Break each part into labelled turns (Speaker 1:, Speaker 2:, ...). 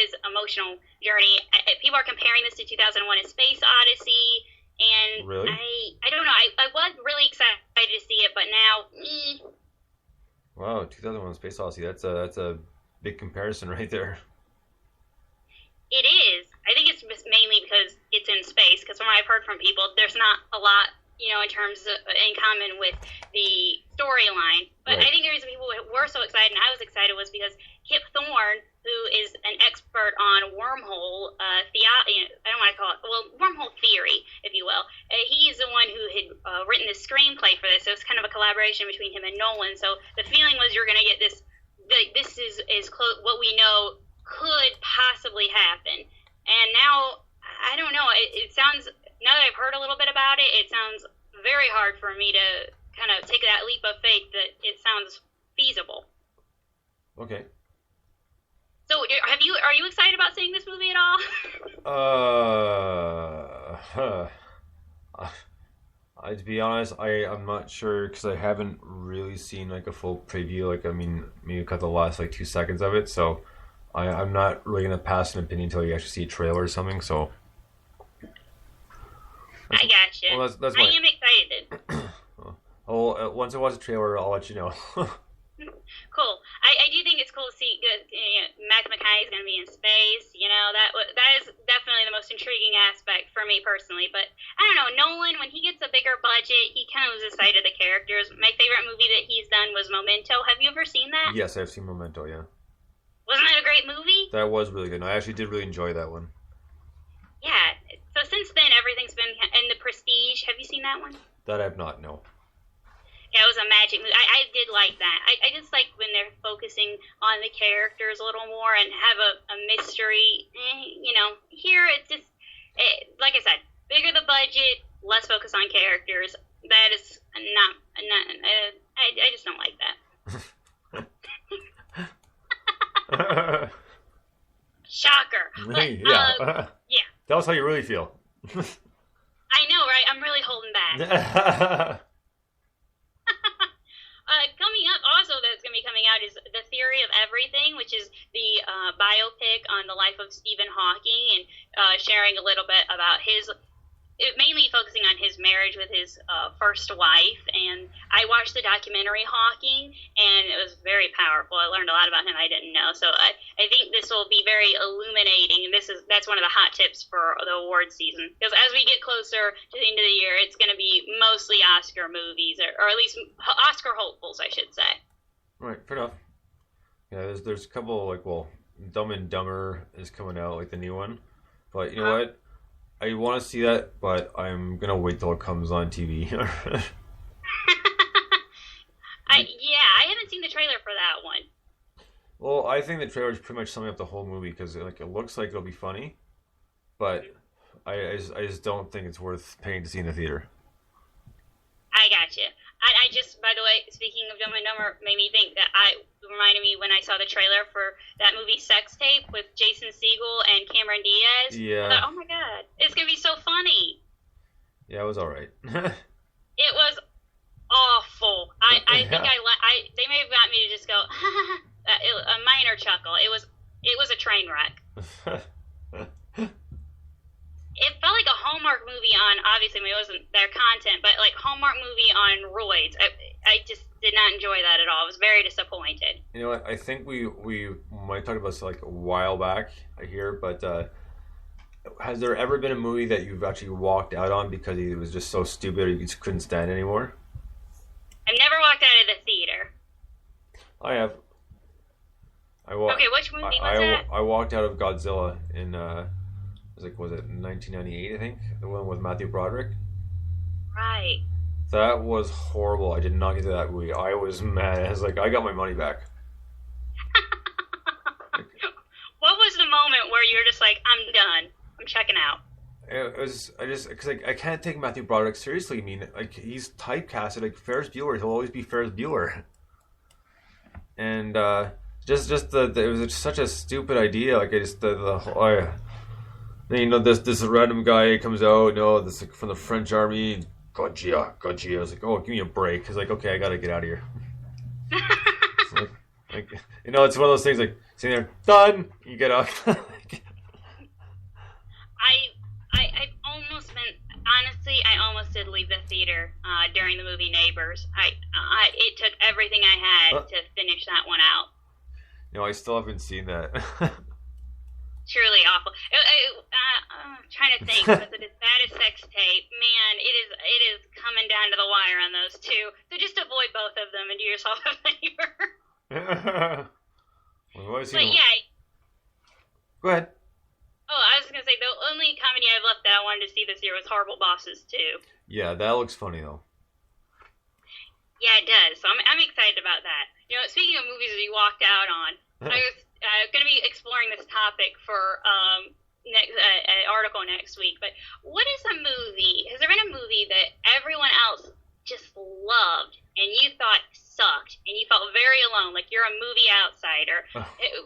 Speaker 1: his emotional journey. People are comparing this to 2001: A Space Odyssey, and
Speaker 2: really?
Speaker 1: I don't know. I was really excited to see it, but now,
Speaker 2: Wow, 2001: Space Odyssey. That's a big comparison right there.
Speaker 1: it is. I think it's mainly because it's in space. Because from what I've heard from people, there's not a lot, in terms of in common with the storyline. But
Speaker 2: Right.
Speaker 1: I think the reason people were so excited, and I was excited, was because Kip Thorne, who is an expert on wormhole I don't want to call it, wormhole theory, if you will. He's the one who had written the screenplay for this. So it's kind of a collaboration between him and Nolan. So the feeling was you're going to get this. This is close, what we know could possibly happen. And now, I don't know. It sounds, now that I've heard a little bit about it, it sounds very hard for me to kind of take that leap of faith that it sounds feasible.
Speaker 2: Okay.
Speaker 1: So, are you excited about seeing this movie at all?
Speaker 2: To be honest, I'm not sure because I haven't really seen like a full preview. Like, I mean, maybe cut the last like 2 seconds of it. So I'm not really gonna pass an opinion until you actually see a trailer or something. So
Speaker 1: I gotcha.
Speaker 2: Well, that's
Speaker 1: I am excited.
Speaker 2: Once I watch the trailer, I'll let you know.
Speaker 1: Cool. I do think it's cool to see Matthew McConaughey is going to be in space. That is definitely the most intriguing aspect for me personally. But I don't know, Nolan, when he gets a bigger budget, he kind of loses sight of the characters. My favorite movie that he's done was Memento. Have you ever seen that?
Speaker 2: Yes, I've seen Memento. Yeah.
Speaker 1: Wasn't that a great movie?
Speaker 2: That was really good. I actually did really enjoy that one.
Speaker 1: Yeah. So since then, everything's been. And The Prestige. Have you seen that one?
Speaker 2: That I have not. No.
Speaker 1: Yeah, it was a magic movie. I did like that. I just like when they're focusing on the characters a little more and have a mystery. Here it's just, like I said, bigger the budget, less focus on characters. That is not I just don't like that. Shocker. But,
Speaker 2: yeah.
Speaker 1: Yeah.
Speaker 2: Tell us how you really feel.
Speaker 1: I know, right? I'm really holding back. Coming up, also that's going to be coming out is The Theory of Everything, which is the biopic on the life of Stephen Hawking, and sharing a little bit about mainly focusing on his marriage with his first wife. And I watched the documentary Hawking, and it was very powerful. I learned a lot about him I didn't know. So I think this will be very illuminating. That's one of the hot tips for the award season. Because as we get closer to the end of the year, it's going to be mostly Oscar movies, or at least Oscar hopefuls, I should say.
Speaker 2: Right, fair enough. Yeah, there's a couple, Dumb and Dumber is coming out, like the new one. But you know what? I want to see that, but I'm going to wait till it comes on TV.
Speaker 1: I haven't seen the trailer for that one.
Speaker 2: Well, I think the trailer is pretty much summing up the whole movie because it looks like it'll be funny, but I just don't think it's worth paying to see in the theater.
Speaker 1: I gotcha. I just, by the way, speaking of Dumb and Dumber, made me think that reminded me when I saw the trailer for that movie Sex Tape with Jason Segel and Cameron Diaz.
Speaker 2: Yeah.
Speaker 1: I thought, oh my god, it's going to be so funny.
Speaker 2: Yeah, it was alright.
Speaker 1: It was awful. I think they may have got me to just go, a minor chuckle. It was a train wreck. It felt like a Hallmark movie on, obviously it wasn't their content, but like Hallmark movie on roids. I just did not enjoy that at all. I was very disappointed.
Speaker 2: You know what? I think we might talk about this like a while back here, but has there ever been a movie that you've actually walked out on because it was just so stupid you just couldn't stand anymore?
Speaker 1: I've never walked out of the theater.
Speaker 2: I have.
Speaker 1: Okay, which movie was that?
Speaker 2: I walked out of Godzilla in was it 1998? I think the one with Matthew Broderick.
Speaker 1: Right.
Speaker 2: That was horrible. I did not get to that movie. I was mad. I was like, I got my money back.
Speaker 1: What was the moment where you're just like, I'm done. I'm checking out.
Speaker 2: It was because I can't take Matthew Broderick seriously. I mean, like he's typecasted like Ferris Bueller. He'll always be Ferris Bueller. And it was such a stupid idea. Like the whole. This random guy comes out, this like from the French army, Gotcha. I was like, oh, give me a break. He's like, okay, I gotta get out of here. It's one of those things like, sitting there, done, you get up.
Speaker 1: I almost been honestly, I almost did leave the theater during the movie Neighbors. It took everything I had to finish that one out.
Speaker 2: I still haven't seen that.
Speaker 1: Truly awful. I'm trying to think. Was it as bad as Sex Tape? Man, it is coming down to the wire on those two. So just avoid both of them and do yourself a favor.
Speaker 2: But yeah. Go ahead.
Speaker 1: Oh, I was gonna say the only comedy I've left that I wanted to see this year was Horrible Bosses 2.
Speaker 2: Yeah, that looks funny though.
Speaker 1: Yeah, it does. So I'm excited about that. Speaking of movies we walked out on, I was going to be exploring this topic for an article next week. But what is a movie? Has there been a movie that everyone else just loved and you thought sucked and you felt very alone, like you're a movie outsider?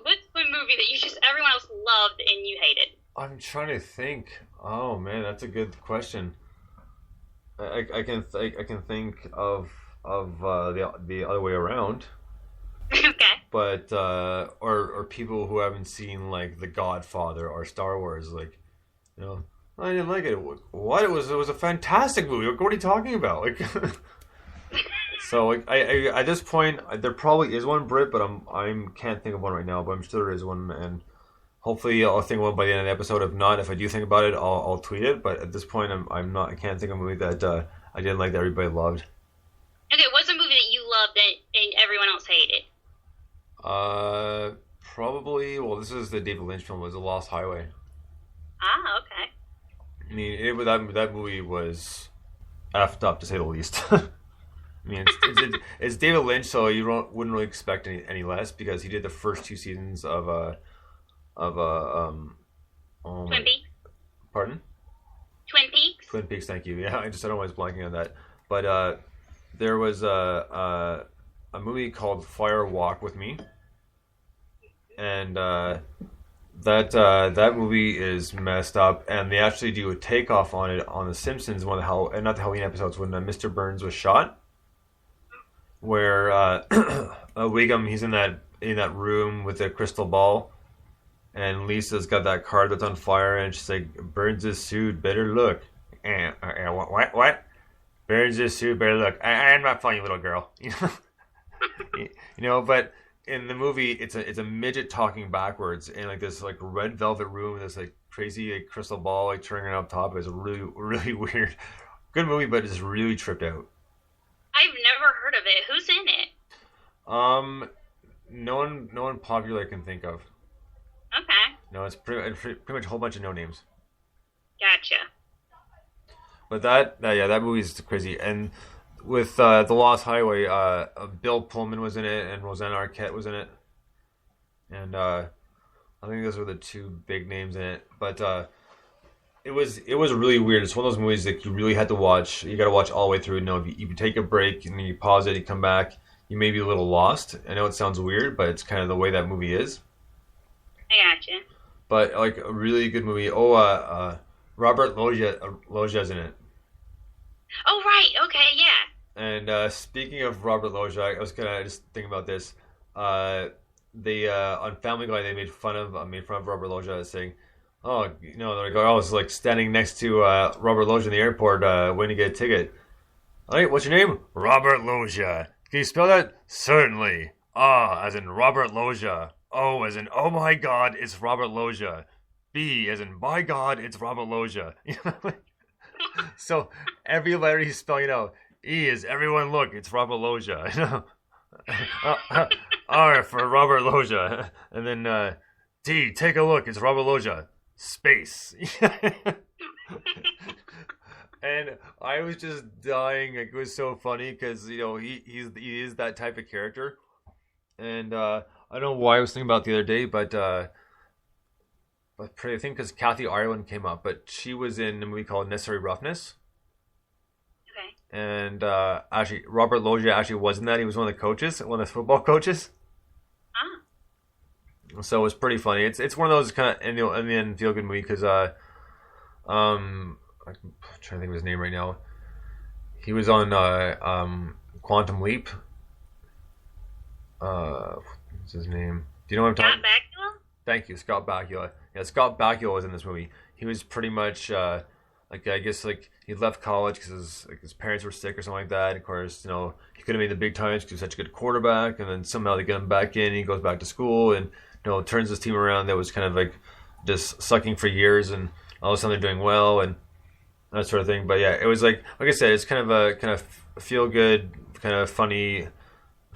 Speaker 1: What's the movie that everyone else loved and you hated?
Speaker 2: I'm trying to think. Oh man, that's a good question. I can think of the other way around.
Speaker 1: Okay.
Speaker 2: But or people who haven't seen like The Godfather or Star Wars, like, I didn't like it. What? It was a fantastic movie. What are you talking about? Like, so like, I at this point there probably is one Brit, but I can't think of one right now. But I'm sure there is one, and hopefully I'll think of one by the end of the episode. If not, if I do think about it, I'll tweet it. But at this point, I'm not. I can't think of a movie that I didn't like that everybody loved.
Speaker 1: Okay, what's a movie that you loved and everyone else hated?
Speaker 2: Probably. Well, this is the David Lynch film. Was The Lost Highway.
Speaker 1: Ah, okay.
Speaker 2: I mean, that movie was effed up to say the least. I mean, it's David Lynch, so you wouldn't really expect any less because he did the first 2 seasons of
Speaker 1: Twin Peaks.
Speaker 2: Pardon?
Speaker 1: Twin Peaks.
Speaker 2: Twin Peaks. Thank you. Yeah, I don't know why I was blanking on that, but there was a movie called Fire Walk with Me, and that movie is messed up, and they actually do a takeoff on it on The Simpsons, not the Halloween episodes, when Mr. Burns was shot, where Wiggum, he's in that room with the crystal ball, and Lisa's got that card that's on fire, and she's like, "Burns' suit, better look." And what? Burns' suit, better look. I'm not funny, little girl. But in the movie, it's a midget talking backwards in like this like red velvet room with this like crazy like, crystal ball like turning up top. It's really really weird. Good movie, but it's really tripped out.
Speaker 1: I've never heard of it. Who's in it?
Speaker 2: No one popular I can think of.
Speaker 1: Okay.
Speaker 2: No, it's pretty much a whole bunch of no names.
Speaker 1: Gotcha.
Speaker 2: But that movie is crazy. And with The Lost Highway, Bill Pullman was in it, and Rosanna Arquette was in it, and I think those were the 2 big names in it. But it was really weird. It's one of those movies that you really had to watch. You got to watch all the way through. If you take a break and then you pause it, you come back, you may be a little lost. I know it sounds weird, but it's kind of the way that movie is.
Speaker 1: I gotcha.
Speaker 2: But like a really good movie. Robert Loggia's in it.
Speaker 1: Oh right, okay, yeah.
Speaker 2: And speaking of Robert Loggia, I was gonna just think about this. They on Family Guy they made fun of Robert Loggia, saying, "Oh, they're like, I was like standing next to Robert Loggia in the airport waiting to get a ticket. All right, what's your name? Robert Loggia. Can you spell that? Certainly. Ah, as in Robert Loggia. O as in oh my God, it's Robert Loggia. B as in by God, it's Robert Loggia." So every letter he's spelling out. E is everyone look, it's Robert Loggia. R for Robert Loggia. And then D, take a look, it's Robert Loggia. Space. And I was just dying. Like, it was so funny because he is that type of character. And I don't know why I was thinking about it the other day, but I think because Kathy Ireland came up, but she was in a movie called Necessary Roughness.
Speaker 1: Okay.
Speaker 2: And actually, Robert Loggia actually wasn't that. He was one of the coaches, one of the football coaches. Ah. So it was pretty funny. It's one of those kind of in the end feel good movie because I'm trying to think of his name right now. He was on Quantum Leap. What's his name? Do you know what I'm talking about? Thank you, Scott Bakula. Yeah, Scott Bakula was in this movie. He was pretty much like I guess like he left college because his parents were sick or something like that. Of course, he could have made the big times because he was such a good quarterback, and then somehow they get him back in. And he goes back to school and turns his team around. That was kind of like just sucking for years, and all of a sudden they're doing well and that sort of thing. But yeah, it was like I said, it's kind of feel good, kind of funny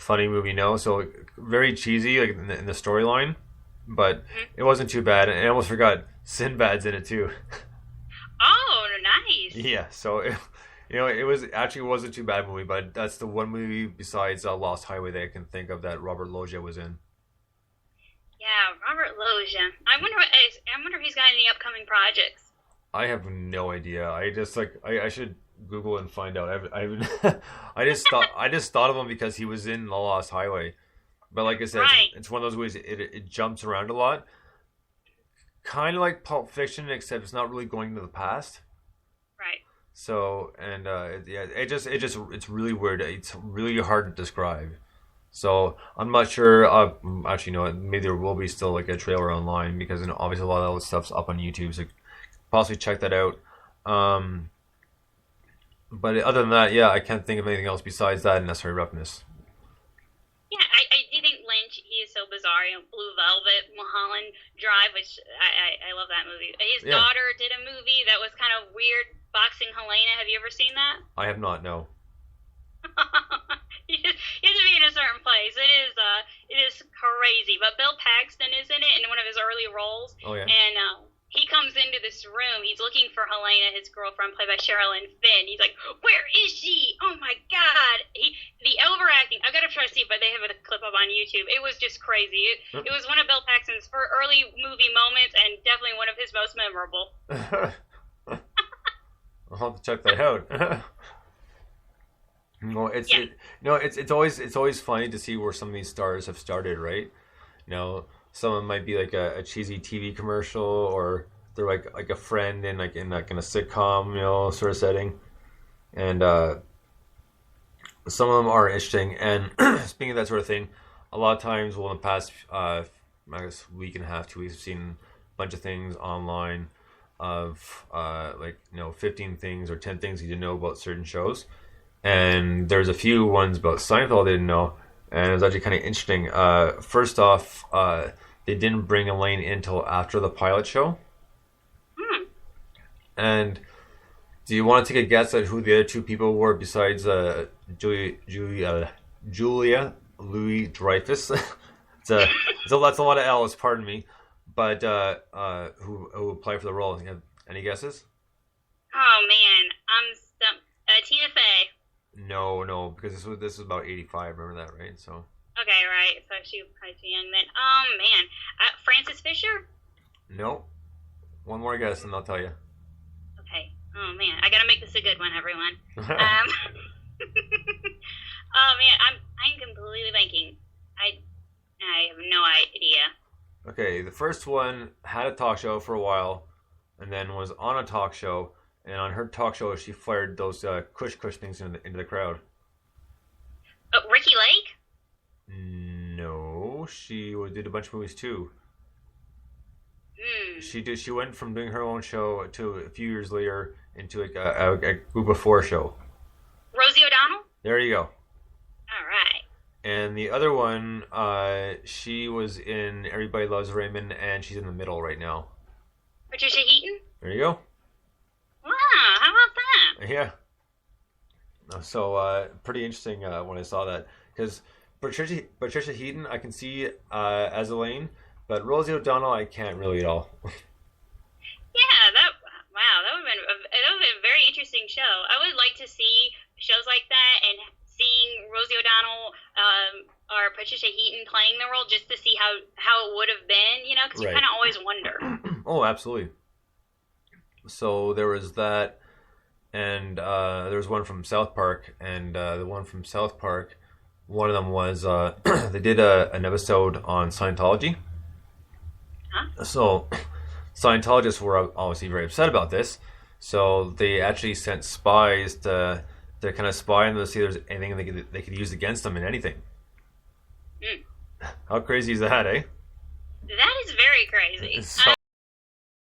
Speaker 2: movie. So very cheesy like in the storyline, but it wasn't too bad. And I almost forgot Sinbad's in it too.
Speaker 1: Oh, nice.
Speaker 2: Yeah, so it wasn't too bad movie, but that's the one movie besides Lost Highway that I can think of that Robert Loggia was in.
Speaker 1: Yeah, Robert Loggia. I wonder if he's got any upcoming projects.
Speaker 2: I have no idea. I just I should Google and find out. I just thought of him because he was in The Lost Highway, but like I said,
Speaker 1: right.
Speaker 2: It's one of those ways it jumps around a lot. Kind of like Pulp Fiction, except it's not really going to the past. Right. So, and it's really weird. It's really hard to describe. So I'm not sure. Actually, no. Maybe there will be still like a trailer online because obviously a lot of that stuff's up on YouTube. So possibly check that out. But other than that, yeah, I can't think of anything else besides that and Necessary Roughness.
Speaker 1: Yeah, I do think Lynch, he is so bizarre. Blue Velvet, Mulholland Drive, which I love that movie. His daughter did a movie that was kind of weird, Boxing Helena. Have you ever seen that?
Speaker 2: I have not, no.
Speaker 1: You have to be in a certain place. It is crazy. But Bill Paxton is in it in one of his early roles. Oh, yeah. And he comes into this room. He's looking for Helena, his girlfriend, played by Sherilyn Fenn. He's like, "Where is she? Oh my God!" The overacting. I've got to try to see, but they have a clip up on YouTube. It was just crazy. It was one of Bill Paxton's early movie moments, and definitely one of his most memorable.
Speaker 2: I'll have to check that out. It's always funny to see where some of these stars have started, right? Someone might be like a cheesy TV commercial, or they're like a friend in a sitcom, sort of setting. And some of them are interesting. And speaking of that sort of thing, a lot of times, in the past, I guess week and a half, 2 weeks, I've seen a bunch of things online of 15 things or 10 things you didn't know about certain shows. And there's a few ones about Seinfeld I didn't know. And it was actually kind of interesting. First off, they didn't bring Elaine in until after the pilot show. And do you want to take a guess at who the other two people were besides Julia Louis-Dreyfus? That's a lot of L's, pardon me. But who applied for the role? You have any guesses?
Speaker 1: Oh man, I'm stumped. Tina Fey.
Speaker 2: No, because this was about 85. Remember that, right? So.
Speaker 1: Okay, right. So she was probably too young then. Oh man, Frances Fisher.
Speaker 2: No. One more guess, and I'll tell you.
Speaker 1: Okay. Oh man, I gotta make this a good one, everyone. Oh man, I'm completely blanking. I have no idea.
Speaker 2: Okay, the first one had a talk show for a while, and then was on a talk show. And on her talk show, she fired those cush things into the crowd.
Speaker 1: Ricky Lake?
Speaker 2: No, she did a bunch of movies too. She went from doing her own show to a few years later into like a group of four show.
Speaker 1: Rosie O'Donnell?
Speaker 2: There you go.
Speaker 1: All right.
Speaker 2: And the other one, she was in Everybody Loves Raymond, and she's in the middle right now.
Speaker 1: Patricia Heaton?
Speaker 2: There you go.
Speaker 1: Wow, how about that?
Speaker 2: Yeah. So, pretty interesting when I saw that. Because Patricia Heaton, I can see as Elaine, but Rosie O'Donnell, I can't really at all.
Speaker 1: Yeah, that would have been a very interesting show. I would like to see shows like that, and seeing Rosie O'Donnell or Patricia Heaton playing the role just to see how it would have been, because you kind of always wonder.
Speaker 2: Oh, absolutely. So there was that, and there was one from South Park, and the one from South Park, one of them was they did an episode on Scientology. Huh? So Scientologists were obviously very upset about this, so they actually sent spies to kind of spy on them to see if there's anything they could use against them in anything. How crazy is that, eh?
Speaker 1: That is very very crazy.
Speaker 2: So